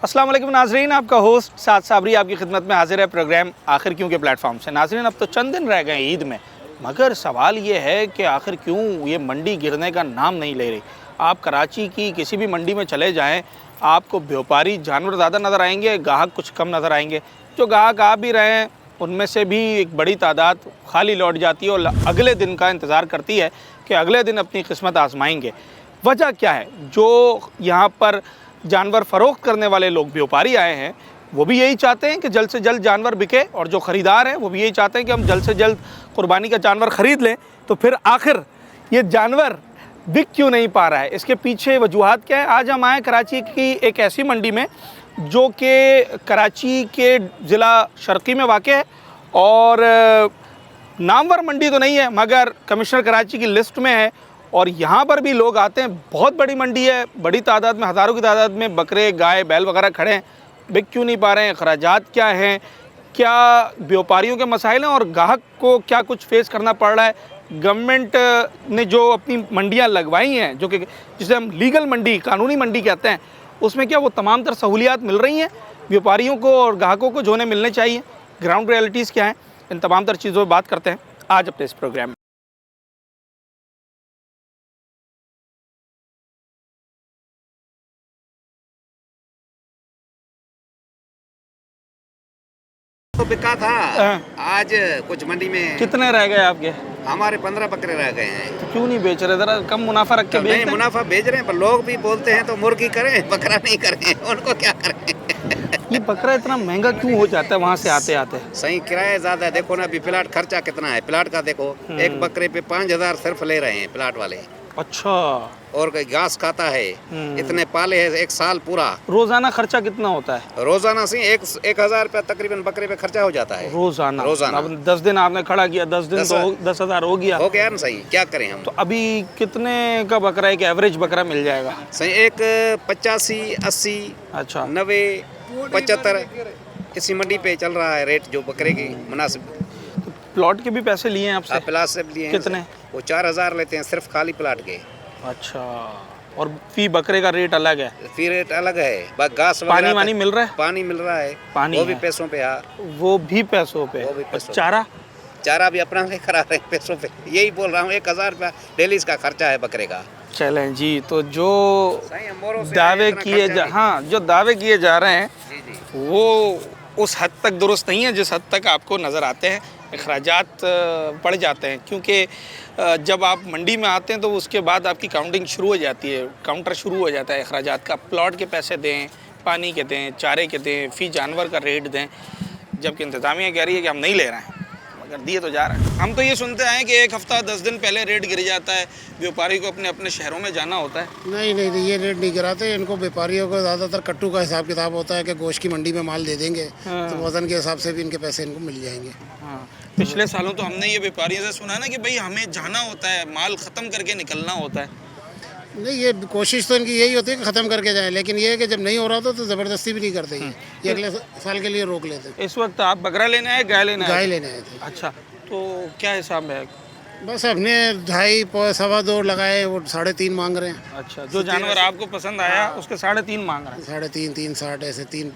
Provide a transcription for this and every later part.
अस्सलाम वालेकुम नाजरीन, आपका होस्ट साद साबरी आपकी खिदमत में हाजिर है प्रोग्राम आखिर क्यों के प्लेटफॉर्म से। नाजरीन, अब तो चंद दिन रह गए ईद में, मगर सवाल ये है कि आखिर क्यों ये मंडी गिरने का नाम नहीं ले रही। आप कराची की किसी भी मंडी में चले जाएं, आपको व्यापारी जानवर ज़्यादा नज़र आएंगे, ग्राहक कुछ कम नज़र आएंगे। जो ग्राहक आ भी रहे हैं उनमें से भी एक बड़ी तादाद खाली लौट जाती है और अगले दिन का इंतज़ार करती है कि अगले दिन अपनी किस्मत आजमाएंगे। वजह क्या है? जो यहाँ पर जानवर फ़रोख्त करने वाले लोग व्यापारी आए हैं वो भी यही चाहते हैं कि जल्द से जल्द जानवर बिके, और जो ख़रीदार हैं वो भी यही चाहते हैं कि हम जल्द से जल्द कुर्बानी का जानवर ख़रीद लें। तो फिर आखिर ये जानवर बिक क्यों नहीं पा रहा है, इसके पीछे वजूहात क्या है? आज हम आए कराची की एक ऐसी मंडी में जो कि कराची के ज़िला शर्की में वाक़ है और नामवर मंडी तो नहीं है मगर कमिश्नर कराची की लिस्ट में है, और यहाँ पर भी लोग आते हैं। बहुत बड़ी मंडी है, बड़ी तादाद में, हज़ारों की तादाद में बकरे, गाय, बैल वगैरह खड़े हैं। बिक क्यों नहीं पा रहे हैं? अखराजात क्या हैं? क्या व्यापारियों के मसाइल हैं और ग्राहक को क्या कुछ फेस करना पड़ रहा है? गवर्नमेंट ने जो अपनी मंडियाँ लगवाई हैं, जो कि जिसे हम लीगल मंडी, कानूनी मंडी कहते हैं, उसमें क्या वो तमाम तर सहूलियात मिल रही हैं व्यापारियों को और ग्राहकों को जो उन्हें मिलने चाहिए? ग्राउंड रियलिटीज़ क्या हैं? इन तमाम तर चीज़ों पर बात करते हैं आज अपने इस प्रोग्राम में। तो बिका था। आज कुछ मंडी में कितने रह गए आपके? हमारे 15 बकरे रह गए हैं। तो क्यों नहीं बेच रहे? ज़रा कम मुनाफा रख के तो बेचते नहीं, हैं। मुनाफा बेच रहे हैं पर लोग भी बोलते हैं तो मुर्गी करें, बकरा नहीं करें, उनको क्या करें। ये बकरा इतना महंगा क्यों हो जाता है वहाँ से आते आते? सही किराया ज्यादा है। देखो ना अभी प्लाट खर्चा कितना है, प्लाट का देखो। एक बकरे पे 5,000 सिर्फ ले रहे हैं प्लाट वाले। अच्छा। और घास खाता है, इतने पाले है एक साल पूरा। रोजाना खर्चा कितना होता है? रोजाना से 1,000 रुपया तकरीबन बकरे पे खर्चा हो जाता है। रोजाना? रोजाना। अब 10 दिन आपने खड़ा किया, 10 दिन तो 10,000 हो गया। हो गया ना। सही, क्या करें हम। तो अभी कितने का बकरा, एक एवरेज बकरा मिल जाएगा? सही, एक 85, 80, अच्छा, 90, 75 इसी मंडी पे चल रहा है रेट जो बकरे की मुनासिब। तो प्लॉट के भी पैसे लिए हैं आपसे? प्लाट से लिए हैं। कितने? वो 4,000 लेते हैं सिर्फ खाली प्लाट के। अच्छा, और फी बकरे का रेट अलग है? फिर रेट अलग है। घास पानी वानी मिल रहा है? पानी मिल रहा है। पानी वो भी है। पैसों पे। हाँ, वो भी पैसों पे? वो भी पैसों। चारा? चारा भी अपना लेकर आ रहे हैं पैसों पे। यही बोल रहा हूँ, 1,000 रुपया डेली इसका खर्चा है बकरे का। चलें जी, तो जो सही है, मोरों से दावे इतना किए खर्चा जा नहीं। हाँ जो दावे किए जा रहे हैं जी जी। वो उस हद तक दुरुस्त नहीं है जिस हद तक आपको नज़र आते हैं। अखराजात पड़ जाते हैं क्योंकि जब आप मंडी में आते हैं तो उसके बाद आपकी काउंटिंग शुरू हो जाती है, काउंटर शुरू हो जाता है अखराजात का। प्लॉट के पैसे दें, पानी के दें, चारे के दें, फ़ी जानवर का रेट दें, जबकि इंतज़ामिया कह रही है कि हम नहीं ले रहे हैं, मगर दिए तो जा रहे हैं। हम तो ये सुनते हैं कि 1 हफ़्ता 10 दिन पहले रेट गिर जाता है, व्यापारी को अपने अपने शहरों में जाना होता है। नहीं नहीं नहीं, ये रेट नहीं गिराते। इनको व्यापारियों को ज़्यादातर कट्टू का हिसाब किताब होता है कि गोश्त की मंडी में माल दे देंगे तो वज़न के हिसाब से भी इनके पैसे इनको मिल जाएंगे। हाँ, पिछले सालों तो हमने ये व्यापारियों से सुना ना कि भाई हमें जाना होता है, माल ख़त्म करके निकलना होता है। नहीं, ये कोशिश तो इनकी यही होती है कि ख़त्म करके जाएं, लेकिन ये है कि जब नहीं हो रहा तो ज़बरदस्ती भी नहीं करते। ये अगले साल के लिए रोक लेते। इस वक्त आप बकरा लेने आए, गाय लेने आए? गाय लेने आए थे। अच्छा, तो क्या हिसाब है? बस हमने 2.5 सवा 2 लगाए, वो 3.5 मांग रहे हैं। अच्छा, जो जानवर आपको पसंद आया उसके 3.5 मांग रहा है? 3.5, 3.60 ऐसे 3।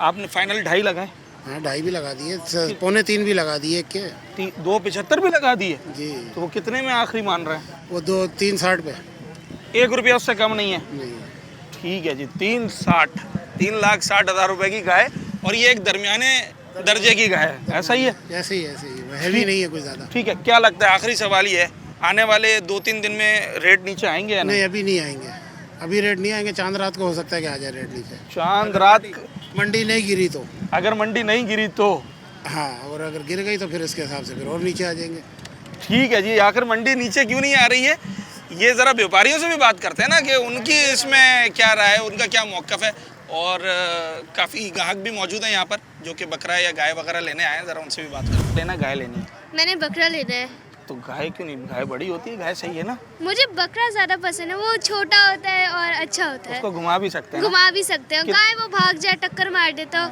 आपने फाइनल 2.5 लगाए? हाँ, 2.5 भी लगा दिए, 2.25 भी लगा दिए के। 2.75 भी लगा दिए? जी। तो वो कितने में आखिरी मान रहे हैं? वो 3.60 पे। 1 रुपया उससे कम नहीं है? नहीं। ठीक है जी, 3.60, 3,60,000 रुपए की गाय, और ये एक दरमियाने दर्जे की गाय है, ऐसा ही है? ऐसे ही हैवी नहीं है कुछ ज़्यादा। ठीक है, क्या लगता है, आखिरी सवाल ये है, आने वाले 2-3 दिन में रेट नीचे आएंगे या नहीं, अभी नहीं आएंगे। अभी रेट नहीं आएंगे। चांद रात को हो सकता है कि आ जाए रेट नीचे। चांद रात? मंडी नहीं गिरी तो। अगर मंडी नहीं गिरी तो? हाँ, और अगर गिर गई तो फिर इसके हिसाब से फिर और नीचे आ जाएंगे। ठीक है जी, आखिर मंडी नीचे क्यों नहीं आ रही है, ये ज़रा व्यापारियों से भी बात करते हैं ना कि उनकी इसमें क्या राय है, उनका क्या मौक़िफ़ है। और काफ़ी ग्राहक भी मौजूद हैं यहाँ पर जो कि बकरा या गाय वगैरह लेने आए हैं, ज़रा उनसे भी बात करते हैं। लेना गाय लेनी है? मैंने बकरा लेना है। तो गाय क्यों नहीं? गाय बड़ी होती है, गाय सही है ना? मुझे बकरा ज़्यादा पसंद है, वो छोटा होता है और अच्छा होता है। उसको घुमा भी सकते हैं ना? घुमा भी सकते हैं। गाय वो भाग जाए, टक्कर मार दे तो।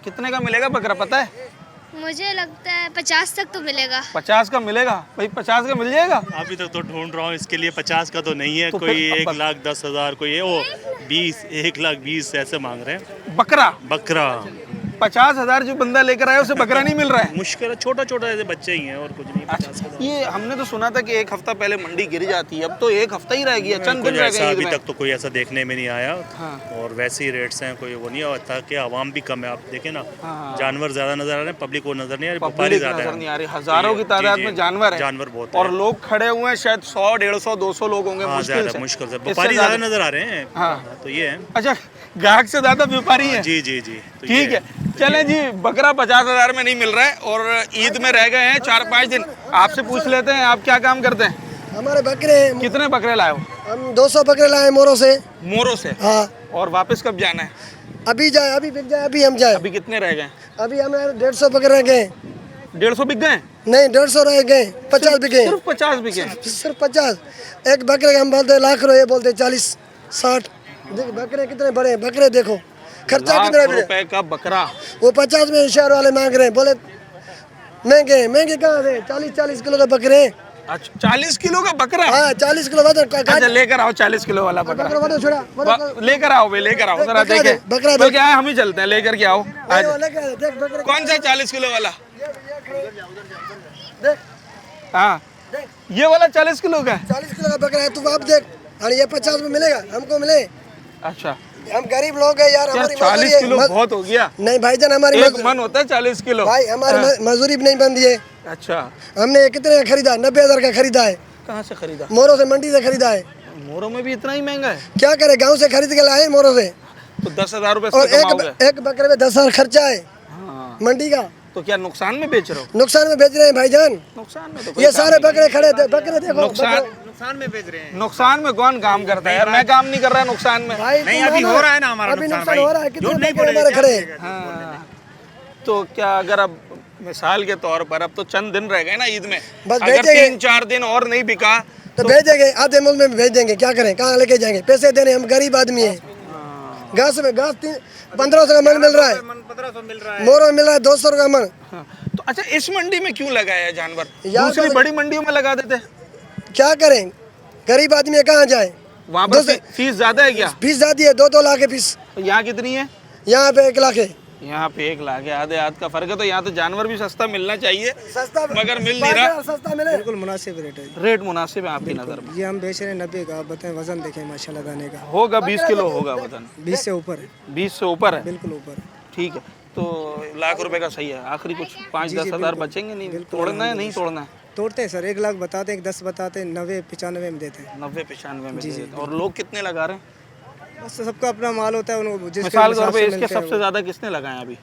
कितने का मिलेगा बकरा पता है? मुझे लगता है 50 तक तो मिलेगा। 50 का मिलेगा भाई? 50 का मिल जाएगा? अभी तक तो ढूंढ रहा हूँ इसके लिए। 50 का तो नहीं है। तो कोई फिर 1,10,000, कोई वो 20, 1,20,000 ऐसे मांग रहे हैं बकरा बकरा। 50,000 जो बंदा लेकर आया उसे बकरा नहीं मिल रहा है। मुश्किल है, छोटा छोटा ऐसे बच्चे ही हैं और कुछ नहीं। अच्छा, ये हमने तो सुना था कि एक हफ्ता पहले मंडी गिर जाती है, अब तो एक हफ्ता ही रह गया, चंद दिन कुछ रह ऐसा गए ईद अभी में। तक तो कोई ऐसा देखने में नहीं आया। हाँ। और वैसे ही रेट्स हैं, कोई वो नहीं होता कि आवाम भी कम है। आप देखें ना, हाँ। जानवर ज्यादा नजर आ रहे हैं, पब्लिक को नजर नहीं आ रही, व्यापारी पब्लिक ज्यादा नजर है। नहीं आ रही, हजारों की जी, तादाद जी, में जानवर है, जानवर बहुत और है। लोग खड़े हुए हैं, शायद 100, 150, 200 लोग होंगे, हाँ, मुश्किल ज्यादा से। मुश्किल से इससे व्यापारी ज्यादा नजर आ रहे हैं। हाँ। तो ये है। अच्छा, ग्राहक से ज्यादा व्यापारी है। जी जी जी, तो ठीक ये है, चलें जी, बकरा 50,000 में नहीं मिल रहा है और ईद में रह गए हैं 4-5 दिन। आपसे पूछ लेते हैं, आप क्या काम करते हैं? हमारे बकरे हैं, कितने बकरे लाए हो? हम 200 बकरे लाए मोरों से। मोरो से? हाँ, और वापस कब जाना है? अभी जाए, अभी बिक जाए, अभी हम जाए। अभी कितने रह गए? अभी हमारे 150 बकरे रह गए। 150 बिक गए? नहीं, 150 रह गए, 50 बिके। सिर्फ 50 बिके? सिर्फ 50। एक बकरे का हम बोलते लाख रुपए, बोलते 40, 60। देख बकरे कितने बड़े हैं, बकरे देखो खर्चा कितना लाख है। रुपए का बकरा। वो 50 में शहर वाले मांग रहे हैं, बोले महंगे महंगे कहाँ से, 40-40 किलो का बकरे। अच्छा, 40 किलो का बकरा? हाँ, 40 किलो वजन का। अच्छा, लेकर आओ 40 किलो वाला बकरा। वजन छोड़ा, लेकर आओ भाई, लेकर आओ जरा, बकरा देखें। दे, बकरा दे। तो क्या है, हम ही चलते हैं, लेकर के आओ आज। देख बकरे कौन सा 40 किलो वाला? देख, हाँ, ये वाला 40 किलो का है? 40 किलो का बकरा है, तू आप देख। और ये 50 में मिलेगा, हमको मिले। अच्छा हम गरीब लोग हैं यार, यार, हमारी 40 मजदूरी किलो है। बहुत हो गया। नहीं भाईजान, हमारी एक मन होता है 40 किलो। भाई हमारी मजदूरी भी नहीं बनती है। अच्छा, हमने कितने का खरीदा, 90,000 का खरीदा है, कहाँ से खरीदा? मोरों से, मंडी से खरीदा है। मोरों में भी इतना ही महंगा है? क्या करे, गांव से खरीद के लाए मोरों से। तो 10,000 रुपए और से कमाओगे? एक बकरे में 10,000 खर्चा है हाँ, मंडी का। तो क्या नुकसान में बेच रहे हो? नुकसान में बेच रहे हैं भाईजान। नुकसान में तो कोई ये काम सारे नहीं बकरे खड़े थे, बकरे देखो। नुकसान में बेच रहे हैं। नुकसान में कौन काम करता है यार? मैं काम नहीं कर रहा नुकसान में। भाई नहीं, अभी हो रहा है ना हमारा अभी नुकसान नुकसान भाई। हो रहा है, कितने झूठ नहीं बकरे बोलेंगे, हमारे क्या खड़े हैं। हाँ, तो क्या अगर अब मिसाल के तौर पर अब तो चंद दिन रह गए ना ईद में, बस अगर बेचेंगे। 3-4 दिन और नहीं बिका तो भेज देंगे, आधे मुल्क में भेज देंगे। क्या करें, कहाँ लेके जाएंगे, पैसे देने, हम गरीब आदमी हैं। घास में घास 1500 का मन मिल रहा है, 1500 मिल रहा है। मोरों में मिल रहा है 200 का मन। हाँ, तो अच्छा, इस मंडी में क्यों लगाया जानवर? यार दूसरी तो- बड़ी मंडियों में लगा देते, क्या करें, गरीब आदमी है, कहाँ जाए। वहाँ पर फीस ज्यादा है क्या? फीस ज्यादा है, 2-2 लाख है फीस। यहाँ कितनी है? यहाँ पे 1 लाख है। यहाँ पे 1 लाख है, आधे हाथ का फर्क है। तो यहाँ तो जानवर भी सस्ता मिलना चाहिए, सस्ता मगर मिल नहीं रहा। सस्ता मिले। बिल्कुल मुनासिब रेट है। रेट मुनासिब है आपकी नज़र में? ये हम बेच रहे हैं 90 का। आप बताएं, वजन देखें माशाल्लाह दाने का, होगा 20 किलो होगा वजन। 20 से ऊपर है, 20 से ऊपर है? बिल्कुल ऊपर। ठीक है, तो लाख रुपए का सही है। आखिरी कुछ 5-10 हज़ार बचेंगे नहीं? तोड़ना है, नहीं तोड़ना है? तोड़ते हैं सर, 1 लाख बताते हैं, 10 बताते हैं, 90-95 में देते हैं। 90-95 में दे देते हैं। और लोग कितने लगा रहे हैं? बस सबका अपना माल होता है, उनको जिसके मिसाल के हिसाब तौर पे से इसके मिलते हैं सबसे ज्यादा किसने लगाए अभी?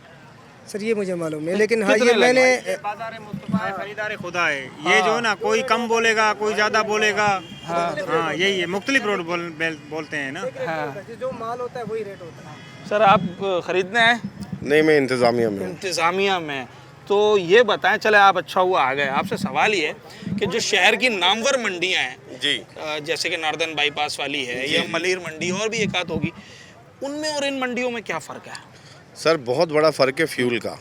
सर ये मुझे मालूम है, लेकिन हाँ कितने ये मैंने बाजार मुस्तफा है, खरीदार खुदा है। ये जो है ना, कोई कम बोलेगा, कोई ज्यादा बोलेगा। हाँ, यही है, मुख्तलिफ रोड बोलते हैं ना। हाँ। जो माल होता है वही रेट होता है। सर, आप खरीदने आए? नहीं, मैं इंतज़ामिया में। इंतज़ामिया में। तो ये बताएं, चले आप अच्छा हुआ आ गए। आपसे सवाल ये है कि जो शहर की नामवर मंडियां हैं जी, जैसे कि नॉर्दर्न बाईपास वाली है या मलिर मंडी और भी एक आध होगी, उनमें और इन मंडियों में क्या फ़र्क है? सर बहुत बड़ा फ़र्क है फ्यूल का।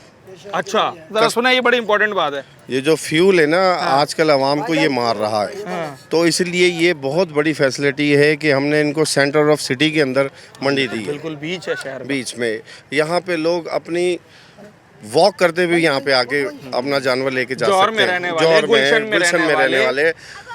अच्छा, ज़रा सुना, ये बड़ी इंपॉर्टेंट बात है। ये जो फ्यूल है ना, आजकल आवाम को ये मार रहा है। तो इसलिए ये बहुत बड़ी फैसिलिटी है कि हमने इनको सेंटर ऑफ सिटी के अंदर मंडी दी है, बिल्कुल बीच है शहर में। बीच में। यहाँ पे लोग अपनी वॉक करते हुए यहाँ पे आके अपना जानवर लेके जा जौहर सकते में हैं। रहने वाले, जौहर गुलशन में गुलशन में रहने वाले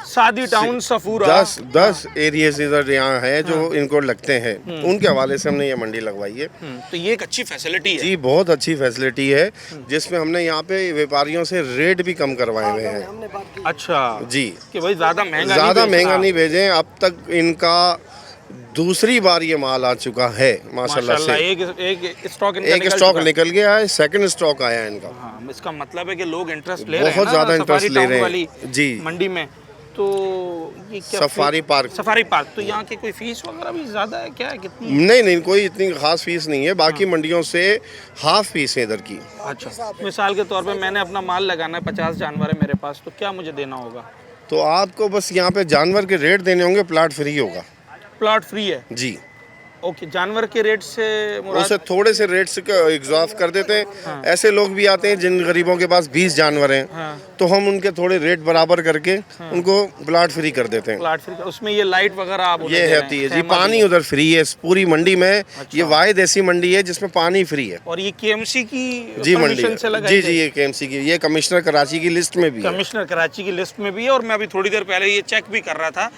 सादी टाउन, सफूरा, 10 एरियाज इधर यहाँ हैं जो इनको लगते हैं। उनके हवाले से हमने ये मंडी लगवाई है। तो ये एक अच्छी फैसिलिटी है। जी, बहुत अच्छी फैसिलिटी है, जिसमें हमने यहाँ पे व्यापारियों से रेट भी कम करवाए हुए हैं। अच्छा जी, कि भाई ज़्यादा महंगा ज़्यादा नहीं महंगा बेचना। नहीं भेजें। अब तक इनका दूसरी बार ये माल आ चुका है माशाल्लाह से। एक स्टॉक एक स्टॉक निकल गया है, सेकंड स्टॉक आया है इनका। हाँ, इसका मतलब है कि लोग इंटरेस्ट ले रहे हैं बहुत ना ज़्यादा सफारी इंटरेस्ट ले टाउन रहे वाली हैं। जी, मंडी में। तो ये क्या सफारी पार्क। सफारी पार्क, तो यहाँ की कोई फीस वगैरह भी ज़्यादा है क्या है, कितनी? नहीं, कोई इतनी खास फीस नहीं है। बाकी मंडियों से हाफ फीस है इधर की। अच्छा, मिसाल के तौर पे मैंने अपना माल लगाना है, 50 जानवर है मेरे पास, तो क्या मुझे देना होगा? तो आपको बस यहाँ पे जानवर के रेट देने होंगे, प्लाट फ्री होगा। प्लॉट फ्री है? जी, ओके, जानवर के रेट से मुराद उसे थोड़े से रेट से एग्जॉस्ट कर देते हैं। ऐसे लोग भी आते हैं जिन गरीबों के पास 20 जानवर हैं, तो हम उनके थोड़े रेट बराबर करके उनको प्लाट फ्री कर देते हैं। प्लाट फ्री, उसमें ये लाइट वगैरह आप उन्हें ये दे रहे होती हैं, है जी, सहमत पानी है। उधर फ्री है इस पूरी मंडी में। ये वाहिद ऐसी मंडी है जिसमें पानी फ्री है और ये केएमसी की जी। मंडी परमिशन से है। लगाई जी गई? जी, ये केएमसी की, ये कमिश्नर कराची की लिस्ट में भी है। कमिश्नर कराची की लिस्ट में भी है। और मैं अभी थोड़ी देर पहले ये चेक भी कर रहा था,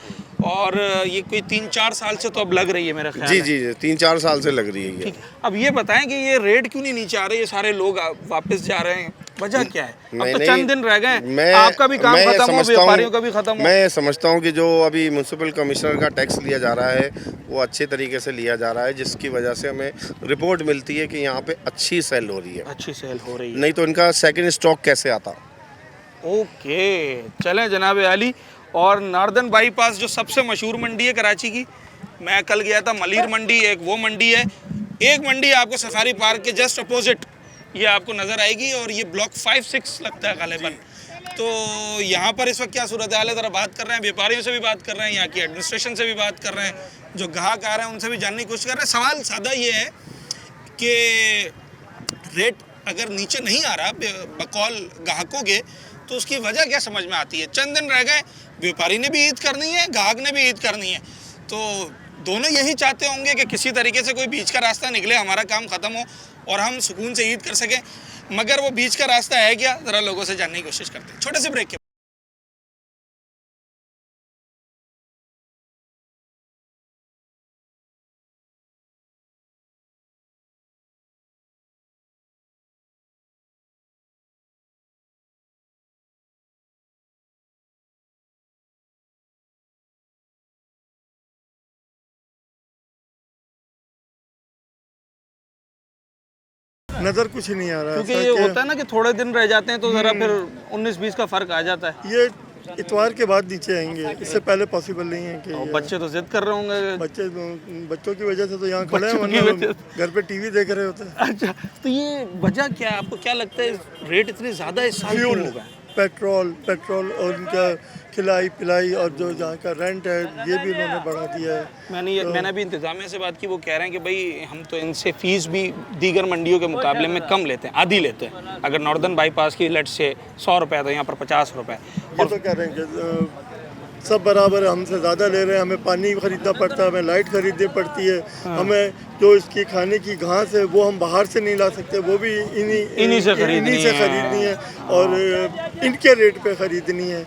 और ये कोई 3-4 साल से तो अब लग रही है मेरा ख्याल जी है। जी जी, 3-4 साल से लग रही है ये। ठीक। अब ये बताएं कि ये रेट क्यों नहीं नीचे आ रहे, ये सारे लोग वापस जा रहे हैं, वजह क्या है? अब तो चंद दिन रह गए, आपका भी काम खत्म हो, व्यापारियों का भी खत्म हो। मैं समझता हूँ कि जो अभी म्युनिसिपल कमिश्नर का टैक्स लिया जा रहा है वो अच्छे तरीके से लिया जा रहा है, जिसकी वजह से हमें रिपोर्ट मिलती है कि यहाँ पे अच्छी सेल हो रही है। अच्छी सेल हो रही है, नहीं तो इनका सेकंड स्टॉक कैसे आता। ओके, चलें जनाब अली। और नॉर्दर्न बाईपास जो सबसे मशहूर मंडी है कराची की, मैं कल गया था, मलिर मंडी एक वो मंडी है। एक मंडी आपको सफारी पार्क के जस्ट अपोजिट ये आपको नज़र आएगी, और ये ब्लॉक 5-6 लगता है गालिबन। तो यहाँ पर इस वक्त क्या सूरत हाल है, ज़रा बात कर रहे हैं, व्यापारियों से भी बात कर रहे हैं, यहाँ की एडमिनिस्ट्रेशन से भी बात कर रहे हैं, जो ग्राहक आ रहे हैं उनसे भी जानने की कोशिश कर रहे हैं। सवाल सादा ये है कि रेट अगर नीचे नहीं आ रहा बकौल ग्राहकों के, तो उसकी वजह क्या समझ में आती है? चंद दिन रह गए, व्यापारी ने भी ईद करनी है, ग्राहक ने भी ईद करनी है, तो दोनों यही चाहते होंगे कि किसी तरीके से कोई बीच का रास्ता निकले, हमारा काम ख़त्म हो और हम सुकून से ईद कर सकें। मगर वो बीच का रास्ता है क्या, ज़रा लोगों से जानने की कोशिश करते हैं। छोटे से ब्रेक के नज़र कुछ ही नहीं आ रहा, क्योंकि ये होता है ना कि थोड़े दिन रह जाते हैं तो ज़रा फिर 19-20 का फ़र्क आ जाता है। ये इतवार के बाद नीचे आएंगे, इससे पहले पॉसिबल नहीं है कि और बच्चे तो जिद कर रहे होंगे। बच्चों की वजह से तो यहाँ खड़े हैं, बच्चों की वरना वजह घर पे टीवी देख रहे होते हैं। अच्छा, तो ये वजह क्या है, आपको क्या लगता है रेट इतने ज़्यादा इस साल क्यों होगा? पेट्रोल और उनका खिलाई पिलाई और जो जहाँ का रेंट है ये भी उन्होंने बढ़ा दिया है। मैंने भी इंतज़ामिया से बात की, वो कह रहे हैं कि भाई हम तो इनसे फ़ीस भी दीगर मंडियों के मुकाबले में कम लेते हैं, आधी लेते हैं। अगर नॉर्दर्न बाईपास की लेट से 100 रुपये तो यहाँ पर 50 रुपये। ये तो कह रहे हैं कि सब बराबर है, हमसे ज़्यादा ले रहे हैं, हमें पानी खरीदना पड़ता है, हमें लाइट खरीदनी पड़ती है, हमें जो इसकी खाने की घास है वो हम बाहर से नहीं ला सकते, वो भी इन्हीं से खरीदनी है और इनके रेट पे खरीदनी है।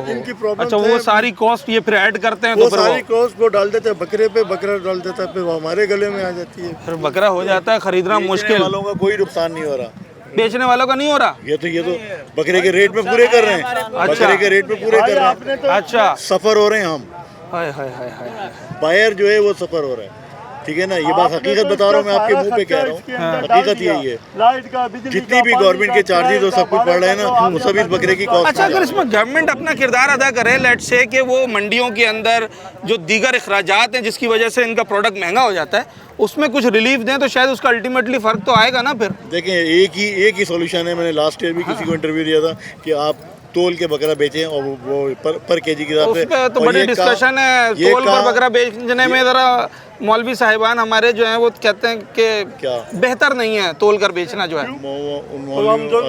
इनकी प्रॉब्लम। अच्छा, वो सारी कॉस्ट ये फिर ऐड करते हैं, वो तो फिर सारी कॉस्ट वो डाल देते हैं बकरे पे, बकरा डाल देता है, फिर वो हमारे गले में आ जाती है, फिर बकरा हो जाता है खरीदना मुश्किल। वालों का कोई नुकसान नहीं हो रहा, बेचने वालों का नहीं हो रहा। ये तो बकरे के रेट में पूरे कर रहे हैं। बकरे के रेट में पूरे कर रहे हैं। अच्छा, सफर हो रहे हैं हम, हाय हाय हाय हाय। बायर जो है वो सफर हो रहा है, ठीक है ना। ये बात हकीकत बता रहा हूँ, मैं आपके मुंह पे कह रहा हूँ, हकीकत यही है। जितनी भी गवर्नमेंट के चार्जेस और सब कुछ बढ़ रहे हैं ना, वो सब इस बकरे की कॉस्ट। अच्छा, अगर इसमें गवर्नमेंट अपना किरदार अदा करे, लेट से कि वो मंडियों के अंदर जो दीगर अखराजात हैं जिसकी वजह से इनका प्रोडक्ट महंगा हो जाता है, उसमें कुछ रिलीफ दें, तो शायद उसका अल्टीमेटली फ़र्क तो आएगा ना। फिर देखें, एक ही सॉल्यूशन है। मैंने लास्ट ईयर भी किसी को इंटरव्यू दिया था कि आप तोल के बकरा बेचें और वो पर केजी के हिसाब से। तो बड़ी डिस्कशन है तोल कर बकरा बेचने में। ज़रा मौलवी साहिबान हमारे जो हैं वो कहते हैं कि बेहतर नहीं है तोल कर बेचना जो है। हम जो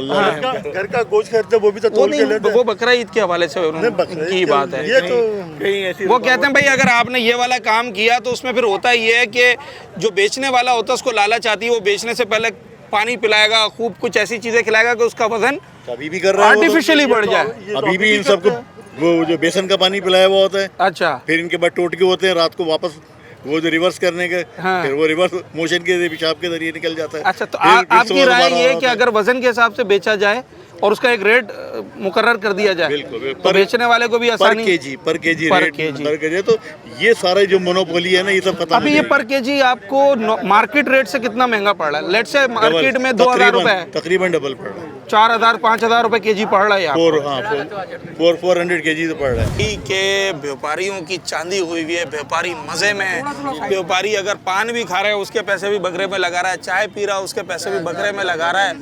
घर का गोश्त खरीदते हैं वो भी तो तोल के लेते हैं। वो बकरा ईद के हवाले से की बात है। ये तो कहीं ऐसी वो कहते हैं भाई अगर आपने ये वाला काम किया तो उसमें फिर होता ये है कि जो बेचने वाला होता है उसको लालच आती है, वो बेचने से पहले पानी पिलाएगा, खूब कुछ ऐसी चीज़ें खिलाएगा कि उसका वजन अभी भी कर रहा है, आर्टिफिशियली बढ़ जाए। अभी भी इन सबको वो जो बेसन का पानी पिलाया हुआ होता है। अच्छा, फिर इनके बाद टोटके होते हैं रात को वापस वो जो रिवर्स करने के, फिर वो रिवर्स मोशन के पेशाब के जरिए निकल जाता है। अच्छा, तो आपकी राय ये है कि अगर वजन के हिसाब से बेचा जाए और उसका एक रेट मुकर्रर कर दिया जाए, बिल्कुल, तो बेचने वाले को भी आसानी। पर केजी रेट, तो ये सारे जो मोनोपोली है ना, ये सब खत्म। अभी ये पर केजी आपको मार्केट रेट से कितना महंगा पड़ रहा है? लेट से मार्केट में 2000 रुपए है, तकरीबन डबल पड़ रहा है। 4,000 5,000 रुपए केजी पड़ रहा है यहाँ 400 kg तो पड़ रहा है। के व्यापारियों की चांदी हुई हुई है, व्यापारी मजे में है। व्यापारी अगर पान भी खा रहा है उसके पैसे भी बकरे में लगा रहा है, चाय पी रहा है उसके पैसे भी बकरे में लगा रहा है,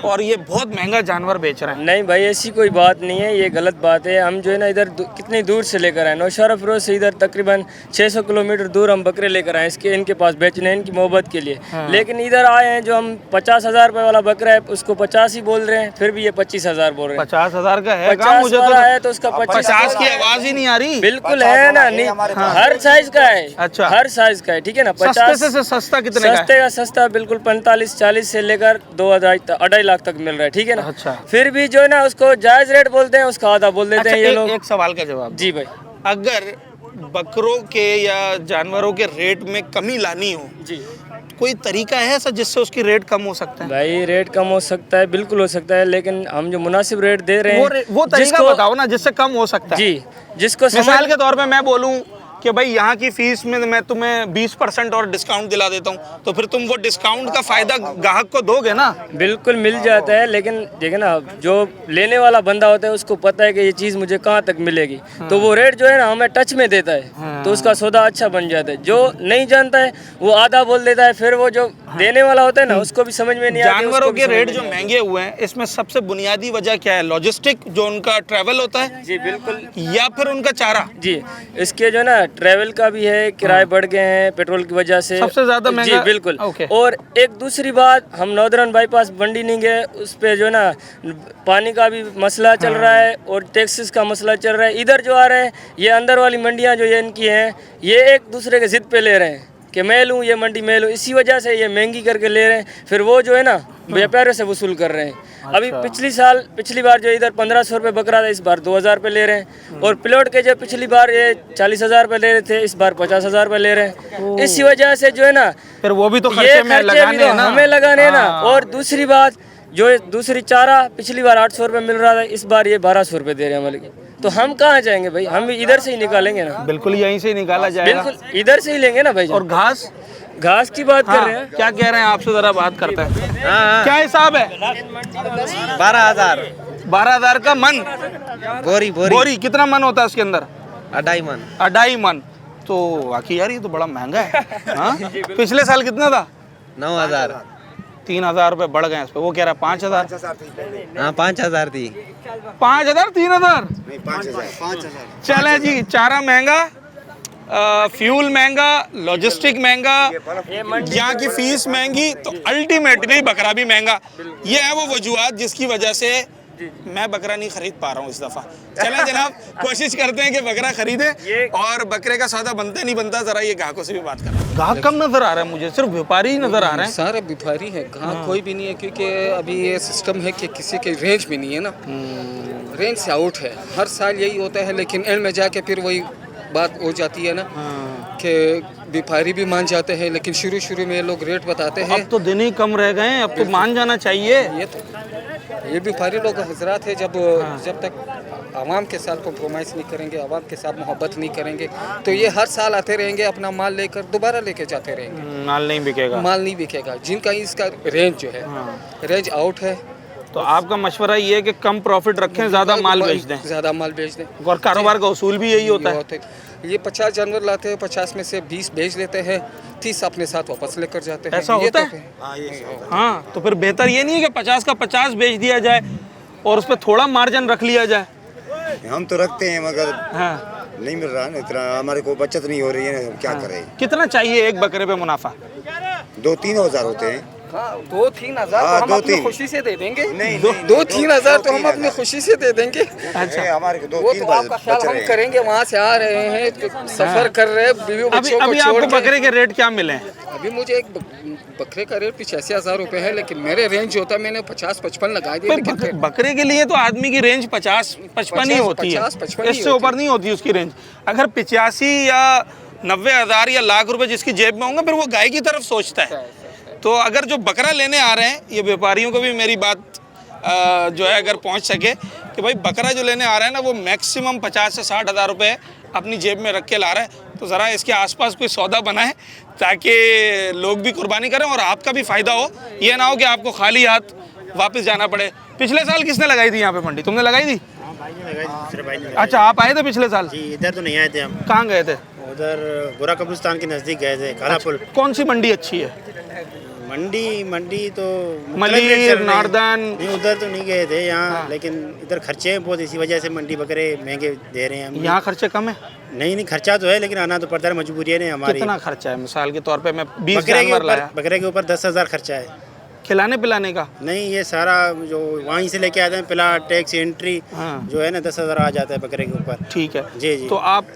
और ये बहुत महंगा जानवर बेच रहा है। नहीं भाई ऐसी कोई बात नहीं है, ये गलत बात है। हम जो है ना इधर कितनी दूर से लेकर आए, नौशहरा फिरोज से इधर तकरीबन 600 किलोमीटर दूर हम बकरे लेकर आए इसके इनके पास बेचने, इनकी मोहब्बत के लिए। लेकिन इधर आए हैं जो हम 50,000 रुपए वाला बकरा है उसको 50 ही बोल रहे हैं, फिर भी ये 25,000 बोल रहे हैं। 50,000 का है, 50 मुझे वाला है तो उसका 50 की आवाज ही नहीं आ रही। बिल्कुल है ना, नहीं हर साइज का है। अच्छा, हर साइज का है, ठीक है ना। 50 से सस्ता कितने का है? सस्ते का सस्ता बिल्कुल 45-40 से लेकर 2,500 लाख तक मिल रहा है, ठीक है ना। अच्छा, फिर भी जो है ना उसको जायज रेट बोलते हैं, उसका आधा बोल देते हैं ये लोग। एक सवाल का जवाब जी भाई, अगर बकरों के या जानवरों के रेट में कमी लानी हो जी, कोई तरीका है ऐसा जिससे उसकी रेट कम हो सकता है? भाई रेट कम हो सकता है, बिल्कुल हो सकता है, लेकिन हम जो मुनासिब रेट दे रहे हैं वो तरीका बताओ ना जिससे कम हो सकता है। जी, जिसको मिसाल के तौर पे मैं बोलूं कि भाई यहाँ की फीस में मैं तुम्हें 20% और डिस्काउंट दिला देता हूँ, तो फिर तुम वो डिस्काउंट का फायदा ग्राहक को दोगे ना? बिल्कुल मिल जाता है, लेकिन देखिए ना जो लेने वाला बंदा होता है उसको पता है कि ये चीज़ मुझे कहाँ तक मिलेगी, तो वो रेट जो है ना हमें टच में देता है, तो उसका सौदा अच्छा बन जाता है। जो नहीं जानता है वो आधा बोल देता है, फिर वो जो देने वाला होता है ना उसको भी समझ में नहीं आता। जानवरों के रेट जो महंगे हुए हैं इसमें सबसे बुनियादी वजह क्या है? लॉजिस्टिक, जो उनका ट्रैवल होता है? जी बिल्कुल, या फिर उनका चारा? जी, इसके जो ना ट्रैवल का भी है, किराए बढ़ गए हैं पेट्रोल की वजह से, सबसे ज्यादा महंगा। जी बिल्कुल। और एक दूसरी बात, हम नॉर्दर्न बाईपास मंडी नहीं गए, उस पे जो ना पानी का भी मसला चल रहा है और टैक्सेस का मसला चल रहा है। इधर जो आ रहे हैं ये अंदर वाली मंडियां जो ये इनकी हैं, ये एक दूसरे के जिद पे ले रहे हैं कि मैं लूँ ये मंडी मैं लूँ, इसी वजह से ये महंगी करके ले रहे हैं, फिर वो जो है ना व्यापारियों से वसूल कर रहे हैं। अभी पिछली बार जो इधर 1,500 रुपये बकरा था, इस बार 2,000 रुपये ले रहे हैं। और प्लॉट के जो पिछली बार ये 40,000 रुपये ले रहे थे, इस बार 50,000 रुपये ले रहे हैं। इसी वजह से जो है ना फिर वो भी तो ये खर्चे में खर्चे लगाने भी तो ना। हमें लगाने ना। और दूसरी बात जो दूसरी चारा पिछली बार 800 रुपये मिल रहा था, इस बार ये 1,200 रुपये दे रहे हैं हमारे, तो हम कहाँ जाएंगे भाई? हम इधर से ही निकालेंगे ना। बिल्कुल यहीं से ही निकाला जाएगा, बिल्कुल इधर से ही लेंगे ना भाई। और घास की बात कर रहे हैं, क्या कह रहे हैं? आपसे जरा बात करते हैं। क्या हिसाब है? 12,000 का मन? बोरी कितना मन होता है उसके अंदर? 2.5 मन। तो वाकई यार ये तो बड़ा महंगा है। हाँ? पिछले साल कितना था? 9,000। 3,000 रुपए बढ़ गए इस पे। वो कह रहा है 5,000। हाँ 5,000 थी। 5,000 3,000? 5,000। चले जी, चारा महंगा, फ्यूल महंगा, लॉजिस्टिक महंगा, यहाँ की फीस महंगी, तो अल्टीमेटली बकरा भी महंगा। ये है वो वजूहात जिसकी वजह से मैं बकरा नहीं खरीद पा रहा हूँ इस दफ़ा। चलें जनाब, कोशिश करते हैं कि बकरा खरीदें, और बकरे का सौदा बनता नहीं बनता, ज़रा ये ग्राहकों से भी बात करें। ग्राहक कम नज़र आ रहा है मुझे, सिर्फ व्यापारी ही नज़र आ रहे हैं। सारे व्यापारी हैं, ग्राहक कोई भी नहीं है, क्योंकि अभी ये सिस्टम है कि किसी के रेंज में नहीं है ना, रेंज से आउट है। हर साल यही होता है, लेकिन एंड में जाके फिर वही बात हो जाती है ना कि व्यापारी भी मान जाते हैं, लेकिन शुरू में लोग रेट बताते हैं। अब तो दिन ही कम रह गए हैं, अब तो मान जाना चाहिए। ये व्यापारी लोग हजरात है, जब तक आवाम के साथ कॉम्प्रोमाइज़ नहीं करेंगे, आवाम के साथ मोहब्बत नहीं करेंगे, तो ये हर साल आते रहेंगे, अपना माल लेकर दोबारा लेके जाते रहेंगे। माल नहीं बिकेगा। जिनका इसका रेंज जो है रेंज आउट है, तो आपका मशवरा ये है कि कम प्रॉफिट रखें, ज़्यादा माल बेच दें। और कारोबार का उसूल भी यही होता है। ये 50 जानवर लाते हैं, 50 में से 20 बेच लेते हैं, 30 अपने साथ वापस लेकर जाते हैं। ऐसा होता है? हाँ, तो फिर बेहतर ये नहीं है कि 50 का 50 बेच दिया जाए और उस पर थोड़ा मार्जिन रख लिया जाए? हम तो रखते हैं, मगर नहीं मिल रहा है इतना, हमारे को बचत नहीं हो रही है, हम क्या करें। कितना चाहिए एक बकरे पे मुनाफा? 2-3 हज़ार होते हैं। 2-3 हज़ार तो हम अपनी खुशी से दे देंगे। 2-3 हज़ार तो हम अपनी खुशी से दे देंगे। अच्छा, हमारे को वो तो आपका ख्याल हम करेंगे, वहाँ से आ रहे हैं, सफर कर रहे हैं, बीवी बच्चों को अभी आपको बकरे के रेट क्या मिले हैं? अभी मुझे एक बकरे का रेट 85,000 रुपए है, लेकिन मेरे रेंज होता है, मैंने 50-55 लगा दिया। बकरे के लिए तो आदमी की रेंज 50-55 ही होती है, इससे ऊपर नहीं होती उसकी रेंज। अगर 85 या 90,000 या लाख रुपए जिसकी जेब में होंगे, फिर वो गाय की तरफ सोचता है। तो अगर जो बकरा लेने आ रहे हैं, ये व्यापारियों को भी मेरी बात जो है अगर पहुंच सके कि भाई बकरा जो लेने आ रहे हैं ना, वो मैक्सिमम 50 से 60,000 रुपये अपनी जेब में रख के ला रहा है, तो ज़रा इसके आसपास कोई सौदा बनाए ताकि लोग भी कुर्बानी करें और आपका भी फ़ायदा हो। ये ना हो कि आपको खाली हाथ वापस जाना पड़े। पिछले साल किसने लगाई थी यहाँ पे मंडी? तुमने लगाई थी? भाई ने लगाई, दूसरे भाई ने लगाई। अच्छा, आप आए थे पिछले साल? जी, इधर तो नहीं आए थे हम। कहाँ गए थे? उधर गोरा कब्रिस्तान के नज़दीक गए थे, काला पुल। कौन सी मंडी अच्छी है? मंडी तो मलीर, नारदान? नहीं, उधर तो नहीं गए थे यहाँ, लेकिन इधर खर्चे हैं बहुत, इसी वजह से मंडी बकरे महंगे दे रहे हैं हम। यहाँ खर्चे कम है? नहीं, खर्चा तो है, लेकिन आना तो पड़ता है, मजबूरी है हमारी। कितना खर्चा है? मिसाल के तौर पे मैं 20 जानवर लाया, बकरे के ऊपर 10,000 खर्चा है। खिलाने पिलाने का? नहीं, ये सारा जो वहीं से लेके आते हैं, प्लाट, टैक्स, एंट्री, जो है ना 10,000 आ जाता है बकरे के ऊपर। ठीक है जी जी। तो आप